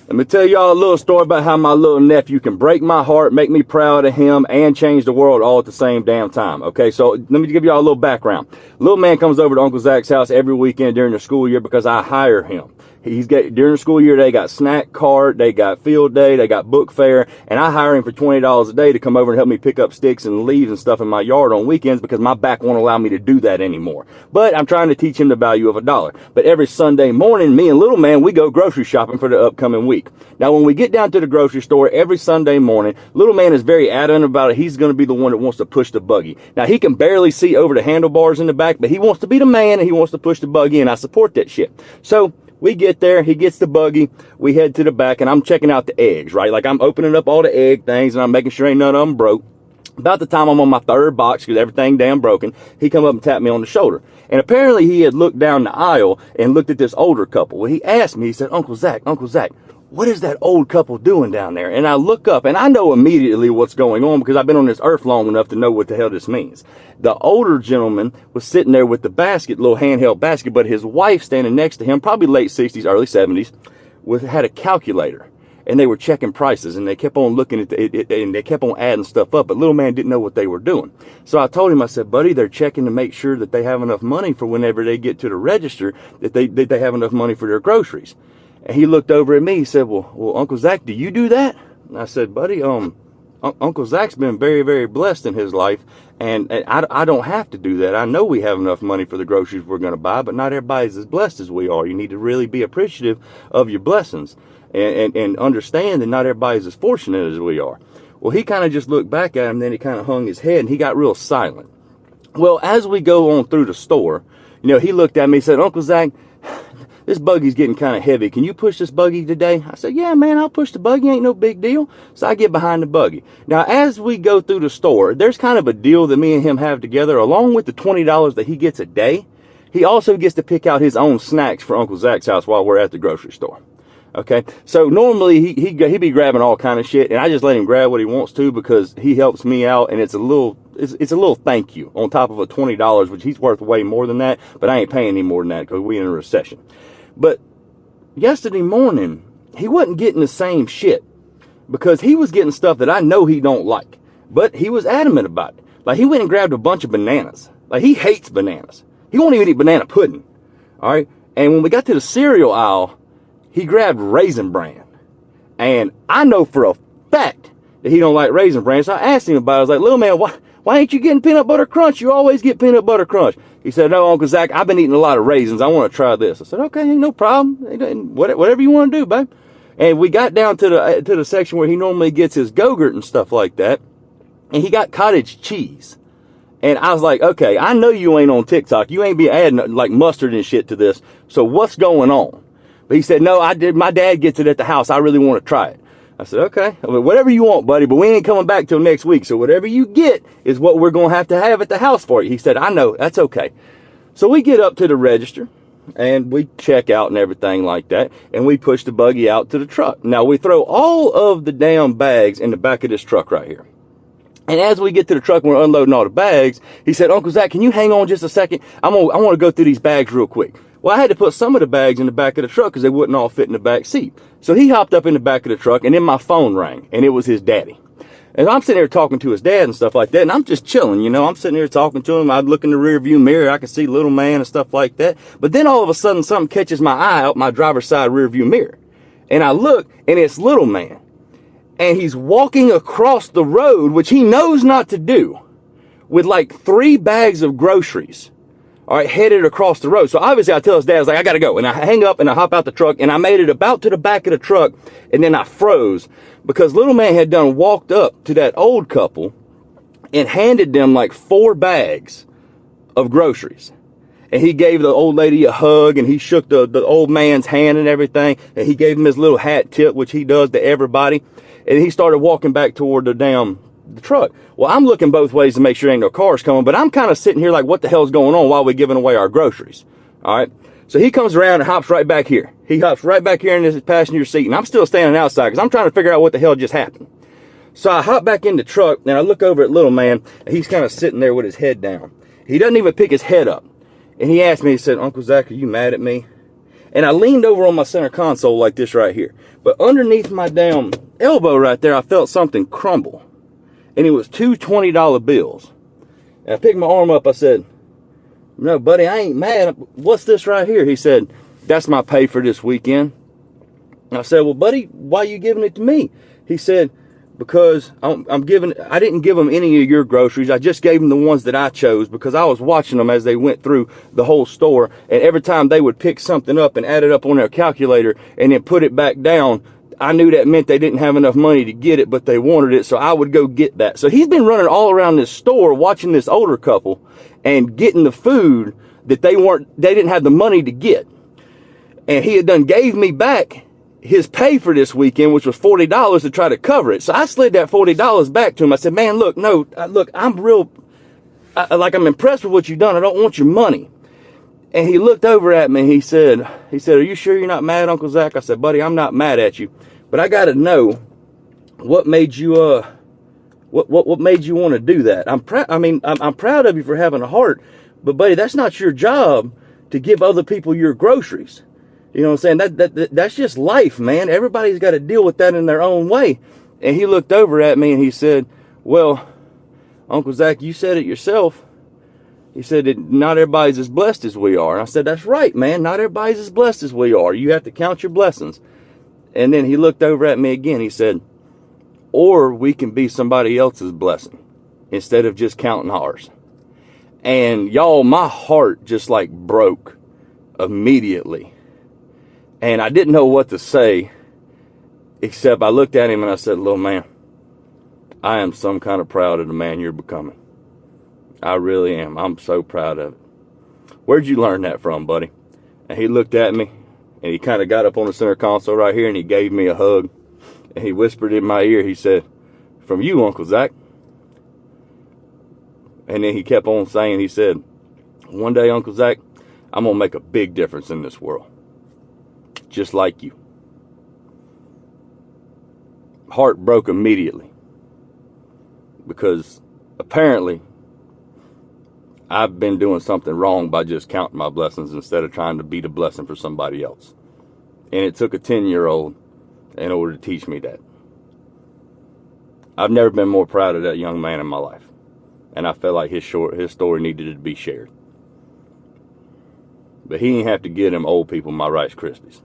Let me tell y'all a little story about how my little nephew can break my heart, make me proud of him, and change the world all at the same damn time. Okay, so let me give y'all a little background. Little man comes over to Uncle Zach's house every weekend during the school year because I hire him. During the school year, they got snack cart, they got field day, they got book fair, and I hire him for $20 a day to come over and help me pick up sticks and leaves and stuff in my yard on weekends because my back won't allow me to do that anymore. But I'm trying to teach him the value of $1. But every Sunday morning, me and little man, we go grocery shopping for the upcoming week. Now, when we get down to the grocery store every Sunday morning, little man is very adamant about it. He's going to be the one that wants to push the buggy. Now, he can barely see over the handlebars in the back, but he wants to be the man and he wants to push the buggy, and I support that shit. So we get there, he gets the buggy, we head to the back, and I'm checking out the eggs, right? Like, I'm opening up all the egg things, and I'm making sure ain't none of them broke. About the time I'm on my third box, because everything damn broken, he come up and tapped me on the shoulder. And apparently he had looked down the aisle and looked at this older couple. Well, he asked me, he said, Uncle Zach, what is that old couple doing down there? And I look up, and I know immediately what's going on because I've been on this earth long enough to know what the hell this means. The older gentleman was sitting there with the basket, little handheld basket, but his wife standing next to him, probably late 60s, early 70s, had a calculator. And they were checking prices, and they kept on looking at it, and they kept on adding stuff up, but little man didn't know what they were doing. So I told him, I said, buddy, they're checking to make sure that they have enough money for whenever they get to the register, that they have enough money for their groceries. And he looked over at me, he said, well, Uncle Zach, do you do that? And I said, buddy, Uncle Zach's been very, very blessed in his life, and I don't have to do that. I know we have enough money for the groceries we're going to buy, but not everybody's as blessed as we are. You need to really be appreciative of your blessings and understand that not everybody's as fortunate as we are. Well, he kind of just looked back at him, then he kind of hung his head, and he got real silent. Well, as we go on through the store, he looked at me and said, Uncle Zach, this buggy's getting kind of heavy. Can you push this buggy today? I said, yeah, man, I'll push the buggy. Ain't no big deal. So I get behind the buggy. Now, as we go through the store, there's kind of a deal that me and him have together. Along with the $20 that he gets a day, he also gets to pick out his own snacks for Uncle Zach's house while we're at the grocery store. Okay, so normally he be grabbing all kind of shit, and I just let him grab what he wants to because he helps me out, and it's a little thank you on top of a $20, which he's worth way more than that, but I ain't paying any more than that because we in a recession. But yesterday morning, he wasn't getting the same shit because he was getting stuff that I know he don't like, but he was adamant about it. Like, he went and grabbed a bunch of bananas. Like, he hates bananas. He won't even eat banana pudding. All right. And when we got to the cereal aisle, he grabbed Raisin Bran. And I know for a fact that he don't like Raisin Bran. So I asked him about it. I was like, little man, why ain't you getting peanut butter crunch? You always get peanut butter crunch. He said, no, Uncle Zach, I've been eating a lot of raisins. I want to try this. I said, okay, ain't no problem. Whatever you want to do, babe. And we got down to the section where he normally gets his Go-Gurt and stuff like that. And he got cottage cheese. And I was like, okay, I know you ain't on TikTok. You ain't be adding like mustard and shit to this. So what's going on? But he said, no, my dad gets it at the house. I really want to try it. I said, okay, whatever you want, buddy, but we ain't coming back till next week. So whatever you get is what we're going to have at the house for you. He said, I know, that's okay. So we get up to the register and we check out and everything like that. And we push the buggy out to the truck. Now we throw all of the damn bags in the back of this truck right here. And as we get to the truck and we're unloading all the bags, he said, Uncle Zach, can you hang on just a second? I want to go through these bags real quick. Well, I had to put some of the bags in the back of the truck because they wouldn't all fit in the back seat. So he hopped up in the back of the truck, and then my phone rang, and it was his daddy. And I'm sitting there talking to his dad and stuff like that, and I'm just chilling, I'm sitting there talking to him. I look in the rear view mirror. I can see little man and stuff like that. But then all of a sudden, something catches my eye out my driver's side rear view mirror. And I look, and it's little man. And he's walking across the road, which he knows not to do, with like 3 bags of groceries. All right, headed across the road. So obviously I tell his dad, I was like, I got to go. And I hang up and I hop out the truck and I made it about to the back of the truck. And then I froze because little man had done walked up to that old couple and handed them like 4 bags of groceries. And he gave the old lady a hug and he shook the old man's hand and everything. And he gave him his little hat tip, which he does to everybody. And he started walking back toward the truck. Well, I'm looking both ways to make sure ain't no cars coming, but I'm kind of sitting here like, what the hell's going on while we're giving away our groceries? All right. So he comes around and hops right back here. He hops right back here in his passenger seat, and I'm still standing outside because I'm trying to figure out what the hell just happened. So I hop back in the truck and I look over at little man, and he's kind of sitting there with his head down. He doesn't even pick his head up. And he asked me, he said, Uncle Zach, are you mad at me? And I leaned over on my center console like this right here. But underneath my damn elbow right there, I felt something crumble. And it was two $20 bills. And I picked my arm up. I said, no, buddy, I ain't mad. What's this right here? He said, that's my pay for this weekend. I said, well, buddy, why are you giving it to me? He said, because I didn't give them any of your groceries. I just gave them the ones that I chose because I was watching them as they went through the whole store. And every time they would pick something up and add it up on their calculator and then put it back down, I knew that meant they didn't have enough money to get it, but they wanted it. So I would go get that. So he's been running all around this store watching this older couple and getting the food that they didn't have the money to get. And he had done gave me back his pay for this weekend, which was $40 to try to cover it. So I slid that $40 back to him. I said, man, look, I'm impressed with what you've done. I don't want your money. And he looked over at me. He said, are you sure you're not mad, Uncle Zach? I said, buddy, I'm not mad at you, but I got to know what made you, what made you want to do that? I'm proud of you for having a heart, but buddy, that's not your job to give other people your groceries. You know what I'm saying? That's just life, man. Everybody's got to deal with that in their own way. And he looked over at me and he said, well, Uncle Zach, you said it yourself. He said that not everybody's as blessed as we are. And I said, that's right, man. Not everybody's as blessed as we are. You have to count your blessings. And then he looked over at me again. He said, or we can be somebody else's blessing instead of just counting ours. And y'all, my heart just like broke immediately. And I didn't know what to say, except I looked at him and I said, little man, I am some kind of proud of the man you're becoming. I really am. I'm so proud of it. Where'd you learn that from, buddy? And he looked at me and he kind of got up on the center console right here and he gave me a hug. And he whispered in my ear, he said, from you, Uncle Zach. And then he kept on saying, he said, one day, Uncle Zach, I'm going to make a big difference in this world. Just like you. Heart broke immediately. Because apparently I've been doing something wrong by just counting my blessings instead of trying to be the blessing for somebody else. And it took a 10-year-old in order to teach me that. I've never been more proud of that young man in my life. And I felt like his story needed to be shared. But he didn't have to give them old people my Rice Krispies.